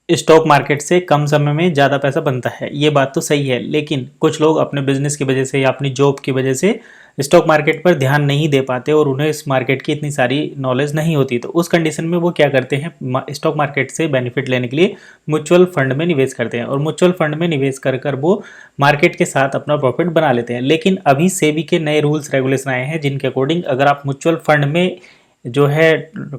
Stock market से कम समय में ज़्यादा पैसा बनता है, ये बात तो सही है। लेकिन कुछ लोग अपने बिजनेस की वजह से या अपनी जॉब की वजह से स्टॉक मार्केट पर ध्यान नहीं दे पाते और उन्हें इस मार्केट की इतनी सारी नॉलेज नहीं होती, तो उस कंडीशन में वो क्या करते हैं, स्टॉक मार्केट से बेनिफिट लेने के लिए म्यूचुअल फंड में निवेश करते हैं और म्यूचुअल फंड में निवेश कर कर वो मार्केट के साथ अपना प्रॉफिट बना लेते हैं। लेकिन अभी सेबी के नए रूल्स रेगुलेशन आए हैं जिनके अकॉर्डिंग अगर आप म्यूचुअल फंड में जो है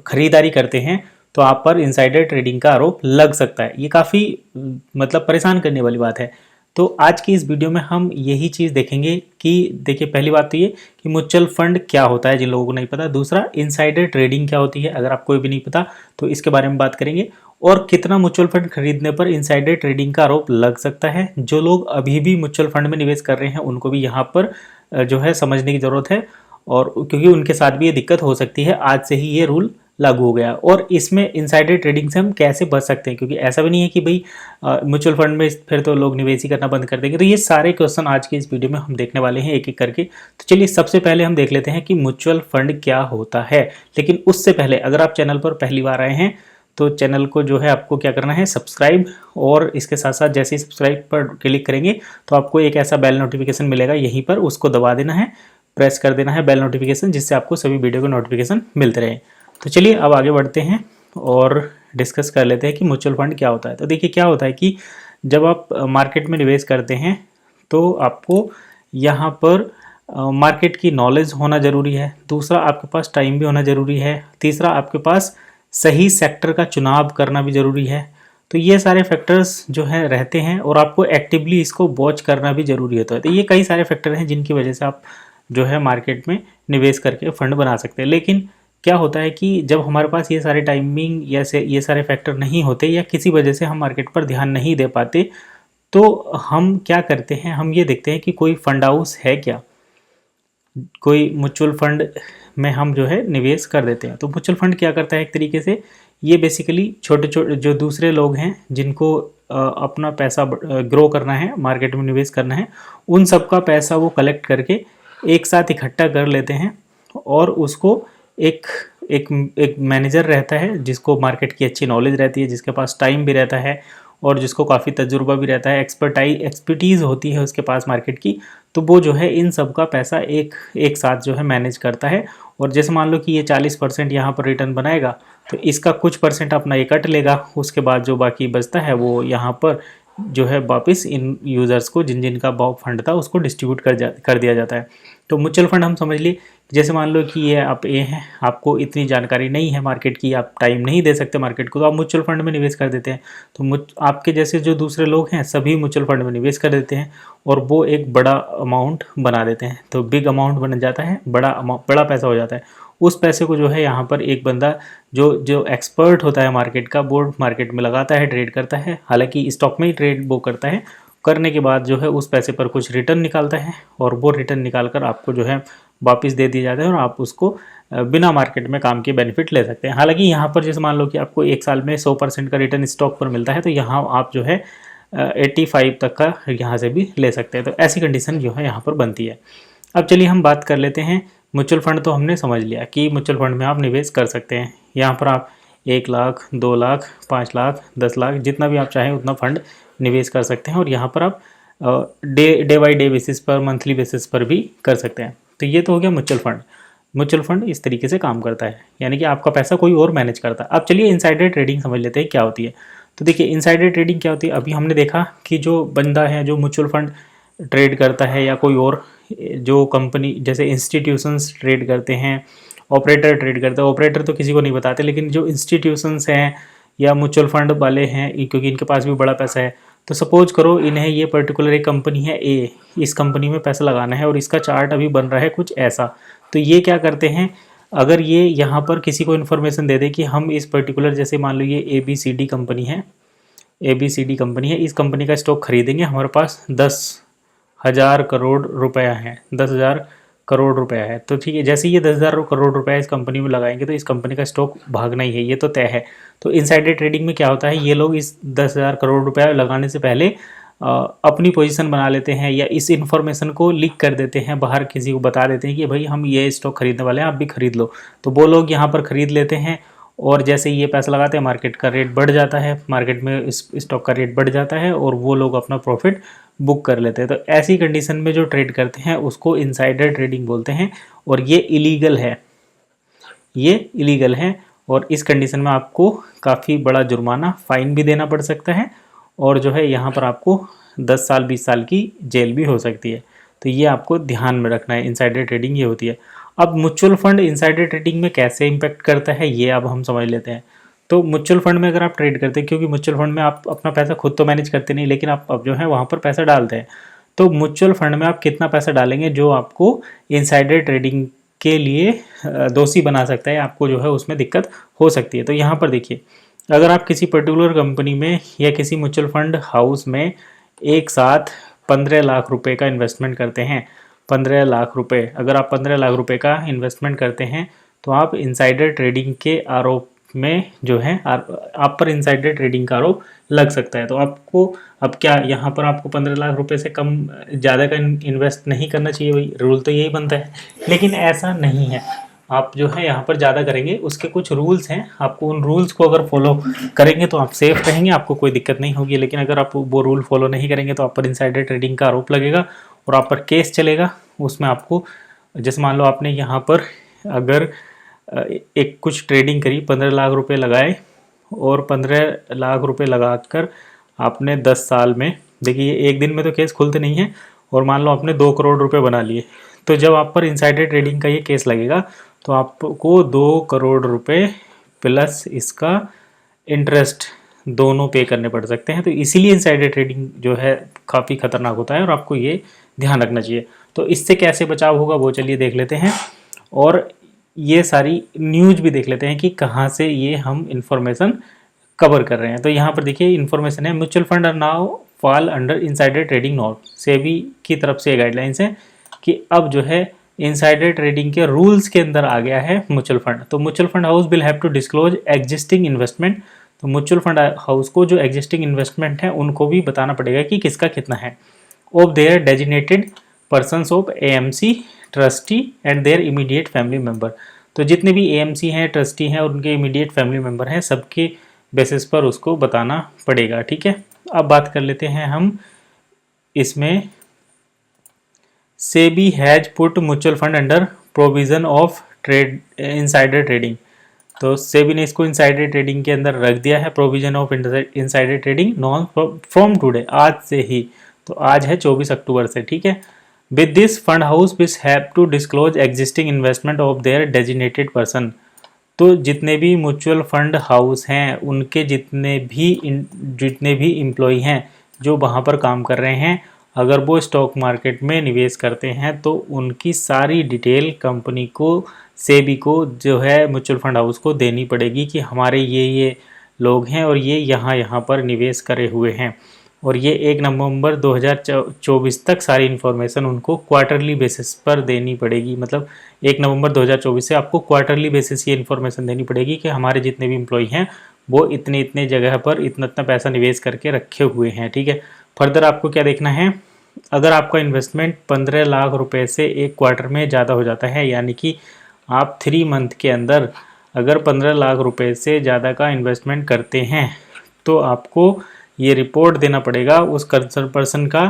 खरीदारी करते हैं तो आप पर इनसाइडर ट्रेडिंग का आरोप लग सकता है। ये काफ़ी मतलब परेशान करने वाली बात है। तो आज की इस वीडियो में हम यही चीज़ देखेंगे कि देखिए, पहली बात तो ये कि म्यूचुअल फंड क्या होता है जिन लोगों को नहीं पता, दूसरा इनसाइडर ट्रेडिंग क्या होती है अगर आपको भी नहीं पता तो इसके बारे में बात करेंगे, और कितना म्यूचुअल फंड खरीदने पर इनसाइडर ट्रेडिंग का आरोप लग सकता है। जो लोग अभी भी म्यूचुअल फंड में निवेश कर रहे हैं उनको भी यहाँ पर जो है समझने की ज़रूरत है, और क्योंकि उनके साथ भी ये दिक्कत हो सकती है। आज से ही ये रूल लागू हो गया और इसमें इनसाइडर ट्रेडिंग से हम कैसे बच सकते हैं, क्योंकि ऐसा भी नहीं है कि भाई म्यूचुअल फंड में फिर तो लोग निवेश ही करना बंद कर देंगे। तो ये सारे क्वेश्चन आज के इस वीडियो में हम देखने वाले हैं एक एक करके। तो चलिए सबसे पहले हम देख लेते हैं कि म्यूचुअल फंड क्या होता है। लेकिन उससे पहले अगर आप चैनल पर पहली बार आए हैं तो चैनल को जो है आपको क्या करना है, सब्सक्राइब, और इसके साथ साथ जैसे ही सब्सक्राइब पर क्लिक करेंगे तो आपको एक ऐसा बेल नोटिफिकेशन मिलेगा, यहीं पर उसको दबा देना है, प्रेस कर देना है बेल नोटिफिकेशन, जिससे आपको सभी वीडियो के नोटिफिकेशन मिलते रहे। तो चलिए अब आगे बढ़ते हैं और डिस्कस कर लेते हैं कि म्यूचुअल फंड क्या होता है। तो देखिए क्या होता है कि जब आप मार्केट में निवेश करते हैं तो आपको यहाँ पर मार्केट की नॉलेज होना ज़रूरी है, दूसरा आपके पास टाइम भी होना ज़रूरी है, तीसरा आपके पास सही सेक्टर का चुनाव करना भी ज़रूरी है। तो ये सारे फैक्टर्स जो है रहते हैं और आपको एक्टिवली इसको वॉच करना भी ज़रूरी होता है। तो ये कई सारे फैक्टर हैं जिनकी वजह से आप जो है मार्केट में निवेश करके फंड बना सकते हैं। लेकिन क्या होता है कि जब हमारे पास ये सारे टाइमिंग या से ये सारे फैक्टर नहीं होते या किसी वजह से हम मार्केट पर ध्यान नहीं दे पाते, तो हम क्या करते हैं, हम ये देखते हैं कि कोई फंड हाउस है क्या, कोई म्यूचुअल फंड में हम जो है निवेश कर देते हैं। तो म्यूचुअल फंड क्या करता है, एक तरीके से ये बेसिकली छोटे छोटे जो दूसरे लोग हैं जिनको अपना पैसा ग्रो करना है, मार्केट में निवेश करना है, उन सब का पैसा वो कलेक्ट करके एक साथ इकट्ठा कर लेते हैं और उसको एक एक एक मैनेजर रहता है जिसको मार्केट की अच्छी नॉलेज रहती है, जिसके पास टाइम भी रहता है और जिसको काफ़ी तजुर्बा भी रहता है, एक्सपर्टीज़ होती है उसके पास मार्केट की। तो वो जो है इन सब का पैसा एक साथ जो है मैनेज करता है। और जैसे मान लो कि ये 40% यहाँ पर रिटर्न बनाएगा तो इसका कुछ परसेंट अपना ये कट लेगा, उसके बाद जो बाकी बचता है वो यहाँ पर जो है वापस इन यूज़र्स को जिन जिन का फंड था उसको डिस्ट्रीब्यूट कर दिया जाता है। तो म्यूचुअल फंड हम समझ लिए, जैसे मान लो कि ये आप ए हैं, आपको इतनी जानकारी नहीं है मार्केट की, आप टाइम नहीं दे सकते मार्केट को, तो आप म्यूचुअल फंड में निवेश कर देते हैं। तो आपके जैसे जो दूसरे लोग हैं सभी म्यूचुअल फंड में निवेश कर देते हैं और वो एक बड़ा अमाउंट बना देते हैं। तो बिग अमाउंट बन जाता है, बड़ा पैसा हो जाता है। उस पैसे को जो है यहाँ पर एक बंदा जो जो एक्सपर्ट होता है मार्केट का, वो मार्केट में लगाता है, ट्रेड करता है, हालांकि स्टॉक में ही ट्रेड वो करता है। करने के बाद जो है उस पैसे पर कुछ रिटर्न निकालता है और वो रिटर्न निकाल कर आपको जो है वापस दे दिया जाता है और आप उसको बिना मार्केट में काम के बेनिफिट ले सकते हैं। हालांकि यहाँ पर जैसे मान लो कि आपको एक साल में 100% का रिटर्न स्टॉक पर मिलता है, तो यहाँ आप जो है 85 तक का यहाँ से भी ले सकते हैं। तो ऐसी कंडीशन जो है यहाँ पर बनती है। अब चलिए हम बात कर लेते हैं, म्यूचुअल फंड तो हमने समझ लिया कि म्यूचुअल फंड में आप निवेश कर सकते हैं। यहाँ पर आप 1 लाख, 2 लाख, 5 लाख, 10 लाख, जितना भी आप चाहें उतना फंड निवेश कर सकते हैं और यहाँ पर आप डे बाई डे बेसिस पर, मंथली बेसिस पर भी कर सकते हैं। तो ये तो हो गया म्यूचुअल फंड। म्यूचुअल फंड इस तरीके से काम करता है, यानी कि आपका पैसा कोई और मैनेज करता है। अब चलिए इनसाइडर ट्रेडिंग समझ लेते हैं क्या होती है। तो देखिए इनसाइडर ट्रेडिंग क्या होती है, अभी हमने देखा कि जो बंदा है जो म्यूचुअल फंड ट्रेड करता है या कोई और जो कंपनी जैसे इंस्टीट्यूशंस ट्रेड करते हैं, ऑपरेटर ट्रेड करते हैं। ऑपरेटर तो किसी को नहीं बताते, लेकिन जो इंस्टीट्यूशंस हैं या म्यूचुअल फंड वाले हैं, क्योंकि इनके पास भी बड़ा पैसा है, तो सपोज करो इन्हें ये पर्टिकुलर एक कंपनी है ए, इस कंपनी में पैसा लगाना है और इसका चार्ट अभी बन रहा है कुछ ऐसा। तो ये क्या करते हैं, अगर ये यहाँ पर किसी को इन्फॉर्मेशन दे दे कि हम इस पर्टिकुलर, जैसे मान लो ये ABCD कंपनी है, ABCD कंपनी है, इस कंपनी का स्टॉक खरीदेंगे, हमारे पास 10,000 करोड़ रुपया है, 10,000 करोड़ रुपया है। तो ठीक है, जैसे ये 10,000 करोड़ रुपया इस कंपनी में लगाएंगे तो इस कंपनी का स्टॉक भागना ही है, ये तो तय है। तो इनसाइडर ट्रेडिंग में क्या होता है, ये लोग इस 10,000 करोड़ रुपया लगाने से पहले अपनी पोजीशन बना लेते हैं या इस इन्फॉर्मेशन को लीक कर देते हैं, बाहर किसी को बता देते हैं कि भाई हम ये स्टॉक खरीदने वाले हैं, आप भी खरीद लो। तो वो लोग यहाँ पर खरीद लेते हैं और जैसे ये पैसा लगाते हैं मार्केट का रेट बढ़ जाता है, मार्केट में इस स्टॉक का रेट बढ़ जाता है और वो लोग अपना प्रॉफिट बुक कर लेते हैं। तो ऐसी कंडीशन में जो ट्रेड करते हैं उसको इनसाइडर ट्रेडिंग बोलते हैं और ये इलीगल है, ये इलीगल है। और इस कंडीशन में आपको काफ़ी बड़ा जुर्माना, फाइन भी देना पड़ सकता है और जो है यहाँ पर आपको 10 साल 20 साल की जेल भी हो सकती है। तो ये आपको ध्यान में रखना है, इनसाइडर ट्रेडिंग ये होती है। अब म्यूचुअल फंड इनसाइडर ट्रेडिंग में कैसे इम्पैक्ट करता है ये अब हम समझ लेते हैं। तो म्यूचुअल फंड में अगर आप ट्रेड करते हैं, क्योंकि म्यूचुअल फंड में आप अपना पैसा खुद तो मैनेज करते नहीं, लेकिन आप अब जो है वहाँ पर पैसा डालते हैं। तो म्यूचुअल फंड में आप कितना पैसा डालेंगे जो आपको इनसाइडर ट्रेडिंग के लिए दोषी बना सकता है, आपको जो है उसमें दिक्कत हो सकती है। तो यहाँ पर देखिए, अगर आप किसी पर्टिकुलर कंपनी में या किसी म्यूचुअल फंड हाउस में एक साथ 15 लाख रुपए का इन्वेस्टमेंट करते हैं, 15 लाख रुपए, अगर आप 15 लाख रुपए का इन्वेस्टमेंट करते हैं तो आप इनसाइडर ट्रेडिंग के आरोप में जो है आप पर इनसाइडर ट्रेडिंग का आरोप लग सकता है। तो आपको अब क्या यहाँ पर आपको 15 लाख रुपए से कम ज़्यादा का इन्वेस्ट नहीं करना चाहिए, भाई रूल तो यही बनता है, लेकिन ऐसा नहीं है। आप जो है यहाँ पर ज़्यादा करेंगे, उसके कुछ रूल्स हैं, आपको उन रूल्स को अगर फॉलो करेंगे तो आप सेफ रहेंगे, आपको कोई दिक्कत नहीं होगी। लेकिन अगर आप वो रूल फॉलो नहीं करेंगे तो आप पर इनसाइडर ट्रेडिंग का आरोप लगेगा और आप पर केस चलेगा। उसमें आपको, जैसे मान लो आपने यहाँ पर अगर एक कुछ ट्रेडिंग करी, 15 लाख रुपए लगाए और 15 लाख रुपए लगाकर आपने 10 साल में, देखिए एक दिन में तो केस खुलते नहीं है, और मान लो आपने 2 करोड़ रुपए बना लिए, तो जब आप पर इनसाइडर ट्रेडिंग का ये केस लगेगा तो आपको 2 करोड़ रुपए प्लस इसका इंटरेस्ट दोनों पे करने पड़ सकते हैं। तो इसीलिए इनसाइडर ट्रेडिंग जो है काफ़ी खतरनाक होता है और आपको ये ध्यान रखना चाहिए। तो इससे कैसे बचाव होगा वो चलिए देख लेते हैं, और ये सारी न्यूज भी देख लेते हैं कि कहाँ से ये हम इंफॉर्मेशन कवर कर रहे हैं। तो यहाँ पर देखिए इन्फॉर्मेशन है, mutual fund are now fall under insider trading not, SEBI की तरफ से गाइडलाइंस है कि अब जो है इनसाइडर ट्रेडिंग के रूल्स के अंदर आ गया है म्यूचुअल फंड। तो mutual fund house will have to disclose existing investment, तो म्यूचुअल फंड हाउस को जो एग्जिस्टिंग इन्वेस्टमेंट है उनको भी बताना पड़ेगा कि किसका कितना है, of their designated persons of AMC trustee and their immediate family member. तो जितने भी एएमसी हैं, ट्रस्टी हैं और उनके इमीडिएट फैमिली मेंबर हैं, सबके बेसिस पर उसको बताना पड़ेगा। ठीक है, अब बात कर लेते हैं हम इसमें, SEBI has put mutual fund under provision of trade insider trading. तो सेबी ने इसको इनसाइडर ट्रेडिंग के अंदर रख दिया है, provision of insider trading non from today, आज से ही। तो आज है 24 अक्टूबर से। ठीक है, with this fund house which have to disclose existing investment of their designated person. तो जितने भी म्यूचुअल फंड हाउस हैं उनके जितने भी एम्प्लॉई हैं जो वहाँ पर काम कर रहे हैं, अगर वो स्टॉक मार्केट में निवेश करते हैं तो उनकी सारी डिटेल कंपनी को, सेबी को जो है म्यूचुअल फंड हाउस को देनी पड़ेगी कि हमारे ये लोग हैं और ये यहाँ पर निवेश करे हुए हैं। और ये 1 नवंबर 2024 तक सारी इन्फॉर्मेशन उनको क्वार्टरली बेसिस पर देनी पड़ेगी। मतलब 1 नवंबर 2024 से आपको क्वार्टरली बेसिस ये इन्फॉर्मेशन देनी पड़ेगी कि हमारे जितने भी एम्प्लॉई हैं वो इतने इतने जगह पर इतना इतना पैसा निवेश करके रखे हुए हैं। ठीक है, फर्दर आपको क्या देखना है, अगर आपका इन्वेस्टमेंट 15 लाख रुपए से एक क्वार्टर में ज़्यादा हो जाता है, यानी कि आप 3 मंथ के अंदर अगर 15 लाख रुपए से ज़्यादा का इन्वेस्टमेंट करते हैं तो आपको ये रिपोर्ट देना पड़ेगा उस कंसर्न पर्सन का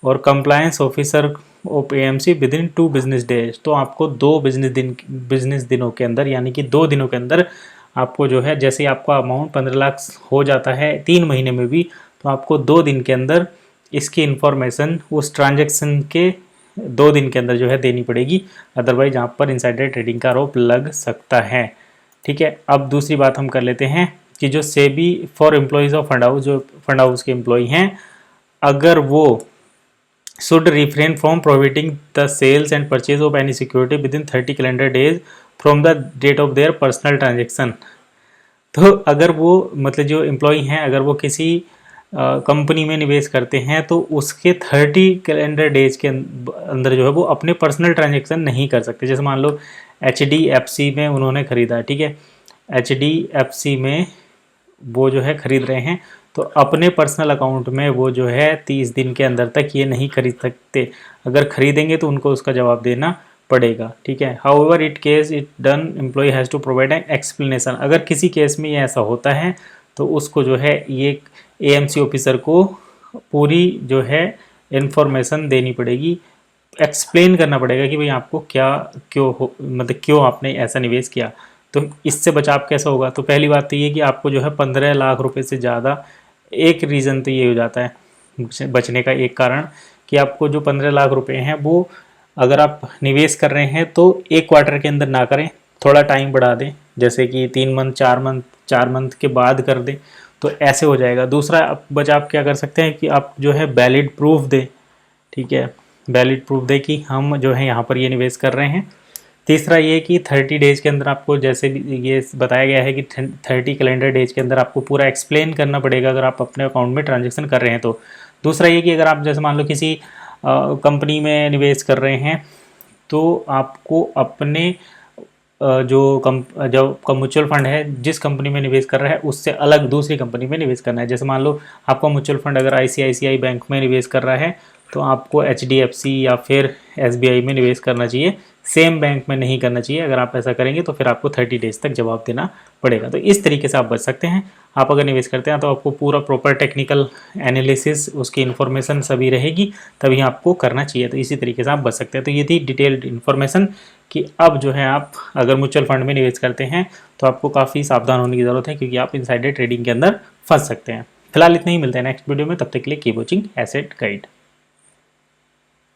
और compliance officer of AMC with in 2 business days. तो आपको 2 बिजनेस दिनों के अंदर, यानी कि 2 दिनों के अंदर आपको जो है, जैसे आपका अमाउंट 15 लाख हो जाता है 3 महीने में भी, तो आपको 2 दिन के अंदर इसकी इन्फॉर्मेशन उस ट्रांजेक्शन के 2 दिन के अंदर जो है देनी पड़ेगी, अदरवाइज आप पर इनसाइडर ट्रेडिंग का आरोप लग सकता है। ठीक है, अब दूसरी बात हम कर लेते हैं कि जो SEBI for employees of fund house, जो फंड हाउस के एम्प्लॉई हैं, अगर वो should refrain from prohibiting the sales and purchase of any security within 30 calendar days from the date of their personal transaction. तो अगर वो, मतलब जो एम्प्लॉई हैं, अगर वो किसी कंपनी में निवेश करते हैं तो उसके 30 कैलेंडर डेज के अंदर जो है वो अपने पर्सनल ट्रांजेक्शन नहीं कर सकते। जैसे मान लो HDFC में उन्होंने ख़रीदा, ठीक है, HDFC में वो जो है ख़रीद रहे हैं, तो अपने पर्सनल अकाउंट में वो जो है 30 दिन के अंदर तक ये नहीं खरीद सकते। अगर ख़रीदेंगे तो उनको उसका जवाब देना पड़ेगा, ठीक है। However it case it done employ has to provide an explanation. अगर किसी केस में ये ऐसा होता है तो उसको जो है ये एएमसी ऑफिसर को पूरी जो है इन्फॉर्मेशन देनी पड़ेगी, एक्सप्लेन करना पड़ेगा कि भाई आपको क्या क्यों हो, मतलब क्यों आपने ऐसा निवेश किया। तो इससे बचाव कैसा होगा? तो पहली बात तो ये कि आपको जो है 15 लाख रुपए से ज़्यादा, एक रीज़न तो ये हो जाता है बचने का, एक कारण कि आपको जो 15 लाख रुपए हैं वो अगर आप निवेश कर रहे हैं तो एक क्वार्टर के अंदर ना करें, थोड़ा टाइम बढ़ा दें, जैसे कि 3 मंथ 4 मंथ के बाद कर दें, तो ऐसे हो जाएगा। दूसरा बचाव क्या कर सकते हैं कि आप जो है वैलिड प्रूफ दें, ठीक है, वैलिड प्रूफ दें कि हम जो है यहाँ पर ये निवेश कर रहे हैं। तीसरा ये कि 30 डेज के अंदर आपको, जैसे भी ये बताया गया है कि 30 कैलेंडर डेज के अंदर आपको पूरा एक्सप्लेन करना पड़ेगा अगर आप अपने अकाउंट में ट्रांजेक्शन कर रहे हैं तो। दूसरा ये कि अगर आप जैसे मान लो किसी कंपनी में निवेश कर रहे हैं तो आपको अपने जो म्यूचुअल फंड है जिस कंपनी में निवेश कर रहा है उससे अलग दूसरी कंपनी में निवेश करना है। जैसे मान लो आपका म्यूचुअल फंड अगर आईसीआईसीआई बैंक में निवेश कर रहा है तो आपको एचडीएफसी या फिर एसबीआई में निवेश करना चाहिए, सेम बैंक में नहीं करना चाहिए। अगर आप ऐसा करेंगे तो फिर आपको 30 डेज तक जवाब देना पड़ेगा। तो इस तरीके से आप बच सकते हैं। आप अगर निवेश करते हैं तो आपको पूरा प्रॉपर टेक्निकल एनालिसिस, उसकी इन्फॉर्मेशन सभी रहेगी, तभी आपको करना चाहिए। तो इसी तरीके से आप बच सकते हैं। तो ये थी डिटेल्ड इन्फॉर्मेशन कि अब जो है आप अगर म्यूचुअल फंड में निवेश करते हैं तो आपको काफ़ी सावधान होने की ज़रूरत है, क्योंकि आप इनसाइडर ट्रेडिंग के अंदर फंस सकते हैं। फिलहाल इतना ही, मिलते हैं नेक्स्ट वीडियो में, तब तक के लिए कीप वॉचिंग एसेट गाइड।